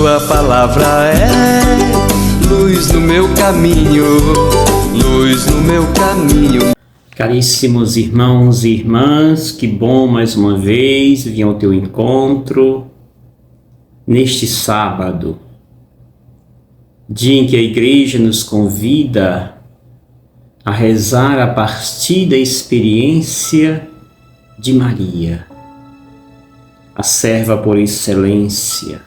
Tua palavra é luz no meu caminho, luz no meu caminho. Caríssimos irmãos e irmãs, que bom mais uma vez vir ao teu encontro neste sábado, dia em que a Igreja nos convida a rezar a partir da experiência de Maria, a serva por excelência,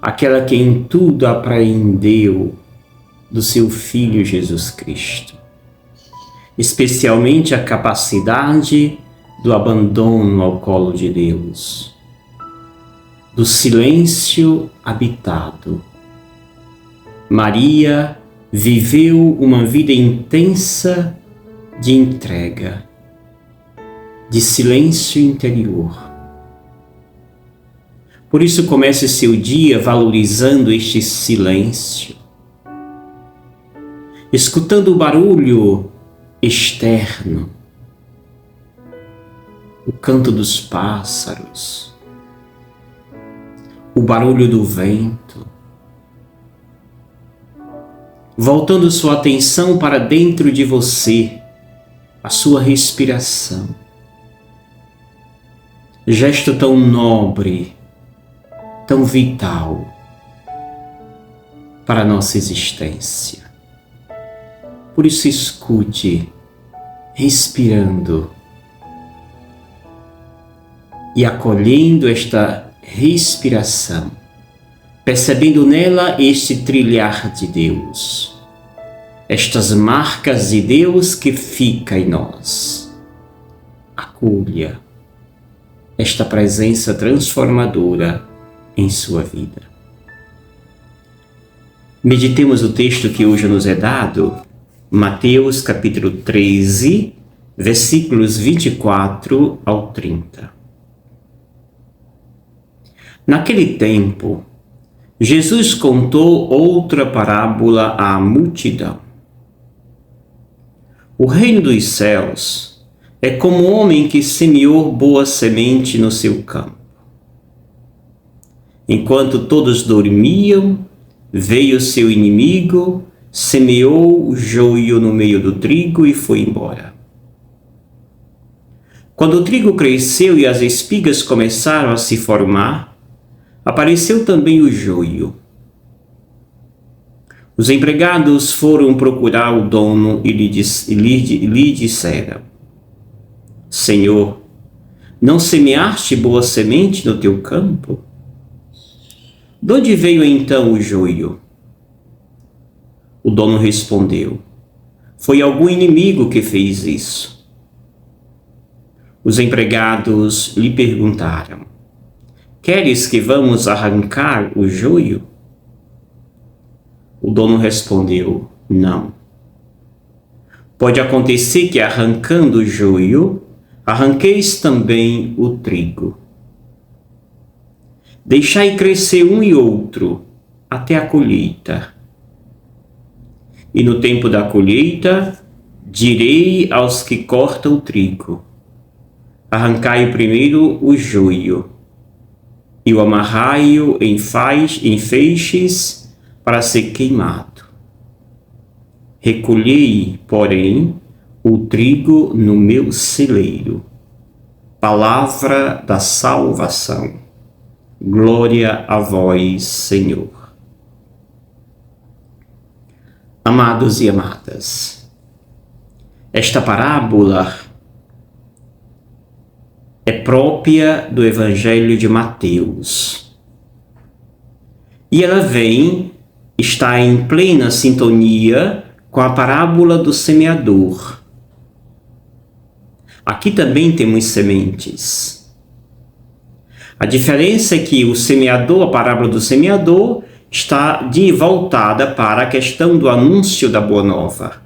aquela que em tudo apreendeu do seu Filho Jesus Cristo, especialmente a capacidade do abandono ao colo de Deus, do silêncio habitado. Maria viveu uma vida intensa de entrega, de silêncio interior. Por isso comece seu dia valorizando este silêncio, escutando o barulho externo, o canto dos pássaros, o barulho do vento, voltando sua atenção para dentro de você, a sua respiração. Gesto tão nobre, tão vital para a nossa existência. Por isso escute, respirando e acolhendo esta respiração, percebendo nela este trilhar de Deus, estas marcas de Deus que fica em nós. Acolha esta presença transformadora em sua vida. Meditemos o texto que hoje nos é dado, Mateus capítulo 13, versículos 24 ao 30. Naquele tempo, Jesus contou outra parábola à multidão. O reino dos céus é como um homem que semeou boa semente no seu campo. Enquanto todos dormiam, veio seu inimigo, semeou o joio no meio do trigo e foi embora. Quando o trigo cresceu e as espigas começaram a se formar, apareceu também o joio. Os empregados foram procurar o dono e lhe disseram: Senhor, não semeaste boa semente no teu campo? De onde veio então o joio? O dono respondeu: Foi algum inimigo que fez isso. Os empregados lhe perguntaram: Queres que vamos arrancar o joio? O dono respondeu: Não. Pode acontecer que arrancando o joio, arranqueis também o trigo. Deixai crescer um e outro até a colheita. E no tempo da colheita, direi aos que cortam o trigo: arrancai primeiro o joio, e o amarrai-o em feixes para ser queimado. Recolhei, porém, o trigo no meu celeiro. Palavra da salvação. Glória a vós, Senhor. Amados e amadas, esta parábola é própria do Evangelho de Mateus. E ela está em plena sintonia com a parábola do semeador. Aqui também temos sementes. A diferença é que o semeador, a parábola do semeador, está voltada para a questão do anúncio da boa nova,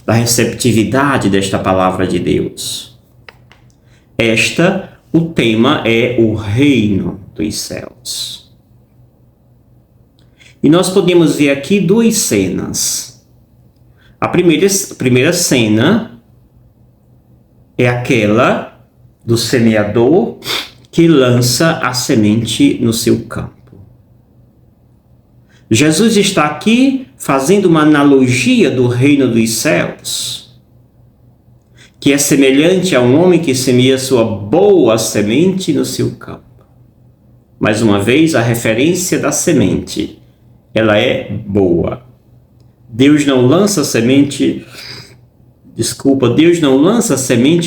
da receptividade desta palavra de Deus. O tema é o reino dos céus. E nós podemos ver aqui duas cenas. A primeira cena é aquela do semeador que lança a semente no seu campo. Jesus está aqui fazendo uma analogia do reino dos céus, que é semelhante a um homem que semeia sua boa semente no seu campo. Mais uma vez, a referência da semente, ela é boa. Deus não lança semente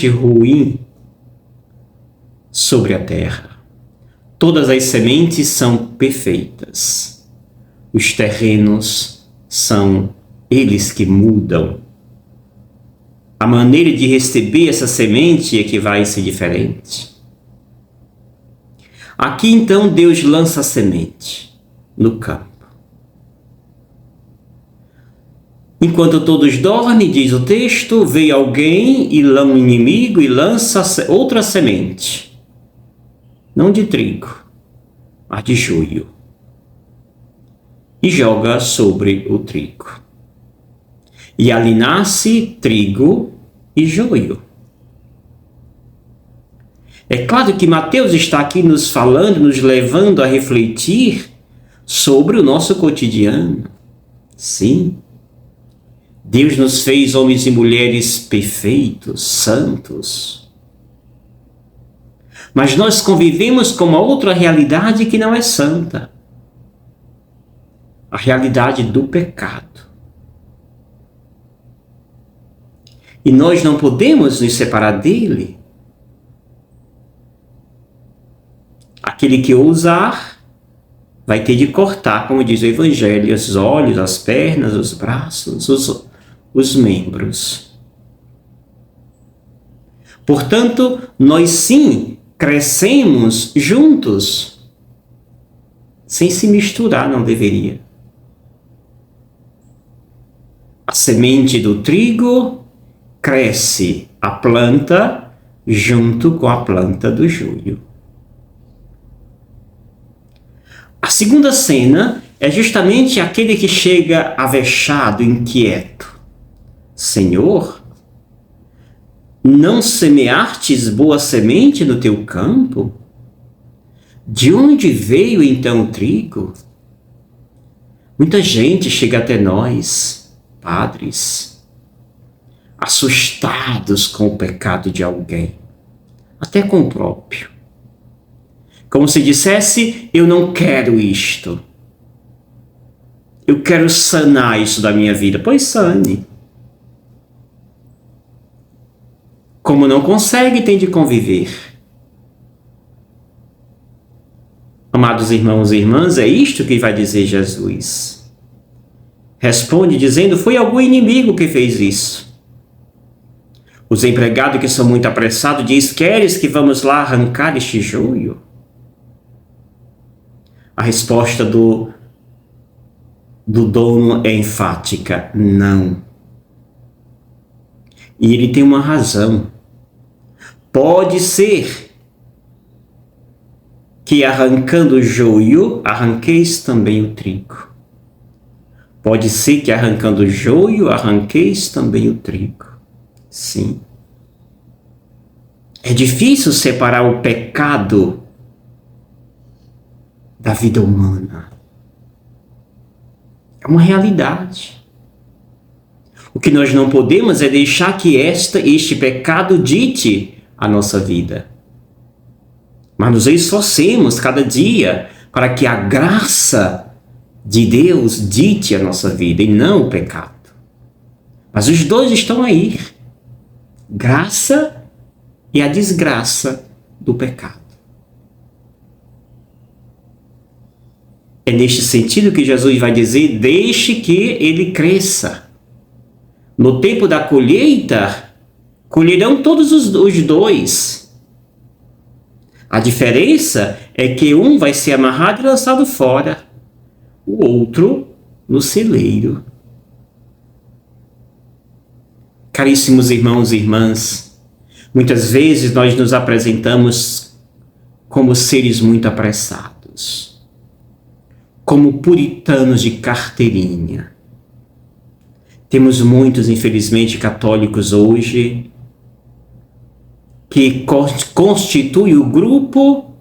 ruim sobre a terra. Todas as sementes são perfeitas. Os terrenos são eles que mudam. A maneira de receber essa semente é que vai ser diferente. Aqui então Deus lança a semente no campo. Enquanto todos dormem, diz o texto, veio alguém e um inimigo e lança outra semente. Não de trigo, mas de joio. E joga sobre o trigo. E ali nasce trigo e joio. É claro que Mateus está aqui nos falando, nos levando a refletir sobre o nosso cotidiano. Sim. Deus nos fez homens e mulheres perfeitos, santos. Mas nós convivemos com uma outra realidade que não é santa. A realidade do pecado. E nós não podemos nos separar dele. Aquele que ousar vai ter de cortar, como diz o Evangelho, os olhos, as pernas, os braços, os membros. Portanto, nós sim crescemos juntos, sem se misturar, não deveria. A semente do trigo cresce a planta junto com a planta do joio. A segunda cena é justamente aquele que chega avexado, inquieto. Senhor, não semeastes boa semente no teu campo? De onde veio então o trigo? Muita gente chega até nós, padres, assustados com o pecado de alguém, até com o próprio. Como se dissesse, eu não quero isto. Eu quero sanar isso da minha vida. Pois sane. Como não consegue, tem de conviver. Amados irmãos e irmãs, é isto que vai dizer Jesus. Responde dizendo, foi algum inimigo que fez isso. Os empregados que são muito apressados diz, queres que vamos lá arrancar este joio? A resposta do dono é enfática, não. E ele tem uma razão. Pode ser que arrancando o joio, arranqueis também o trigo. Pode ser que arrancando o joio, arranqueis também o trigo. Sim. É difícil separar o pecado da vida humana. É uma realidade. O que nós não podemos é deixar que este pecado dite a nossa vida. Mas nos esforcemos cada dia para que a graça de Deus dite a nossa vida e não o pecado. Mas os dois estão aí. Graça e a desgraça do pecado. É neste sentido que Jesus vai dizer, deixe que ele cresça. No tempo da colheita, colherão todos os dois. A diferença é que um vai ser amarrado e lançado fora, o outro no celeiro. Caríssimos irmãos e irmãs, muitas vezes nós nos apresentamos como seres muito apressados, como puritanos de carteirinha. Temos muitos, infelizmente, católicos hoje que constitui o grupo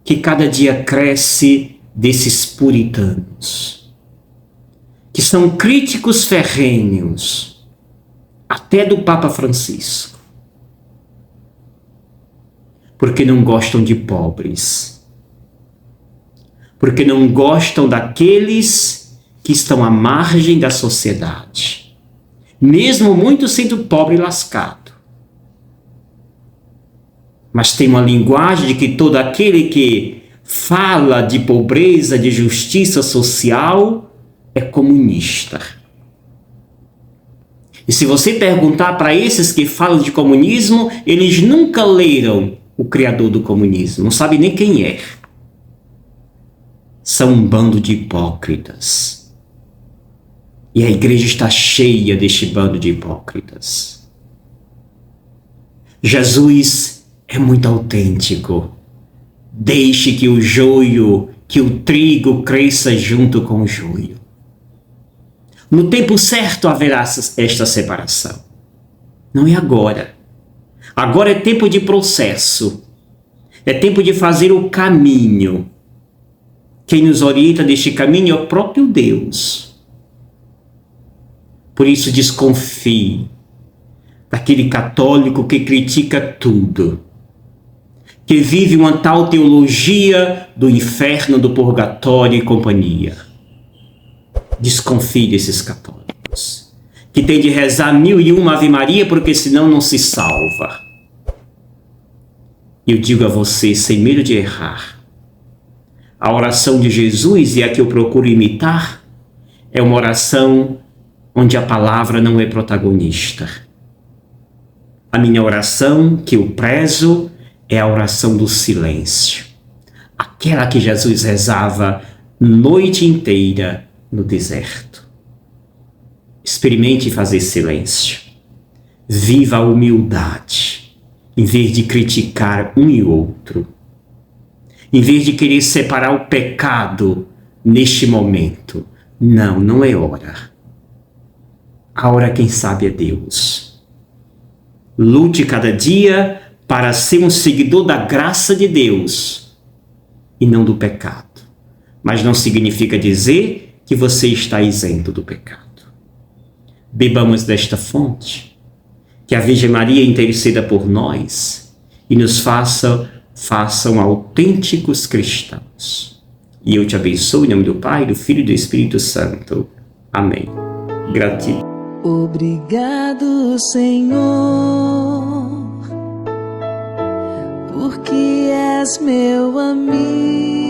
que cada dia cresce desses puritanos. que são críticos ferrenhos, até do Papa Francisco, porque não gostam de pobres, porque não gostam daqueles que estão à margem da sociedade, mesmo muito sendo pobre e lascado. Mas tem uma linguagem de que todo aquele que fala de pobreza, de justiça social, é comunista. E se você perguntar para esses que falam de comunismo, eles nunca leram o criador do comunismo, não sabem nem quem é. São um bando de hipócritas. E a igreja está cheia deste bando de hipócritas. Jesus é muito autêntico. Deixe que o joio, que o trigo cresça junto com o joio. No tempo certo haverá esta separação. Não é agora. Agora é tempo de processo. É tempo de fazer o caminho. Quem nos orienta neste caminho é o próprio Deus. Por isso desconfie daquele católico que critica tudo, que vive uma tal teologia do inferno, do purgatório e companhia. Desconfie desses católicos, que tem de rezar 1001 Ave Maria, porque senão não se salva. Eu digo a você, sem medo de errar, a oração de Jesus, e a que eu procuro imitar, é uma oração onde a palavra não é protagonista. A minha oração, que eu prezo, é a oração do silêncio. Aquela que Jesus rezava noite inteira no deserto. Experimente fazer silêncio. Viva a humildade, em vez de criticar um e outro. Em vez de querer separar o pecado neste momento. Não, não é hora. A hora, quem sabe, é Deus. Lute cada dia para ser um seguidor da graça de Deus e não do pecado. Mas não significa dizer que você está isento do pecado. Bebamos desta fonte, que a Virgem Maria interceda por nós e nos façam autênticos cristãos. E eu te abençoo em nome do Pai, do Filho e do Espírito Santo. Amém. Gratidão. Obrigado, Senhor, porque és meu amigo.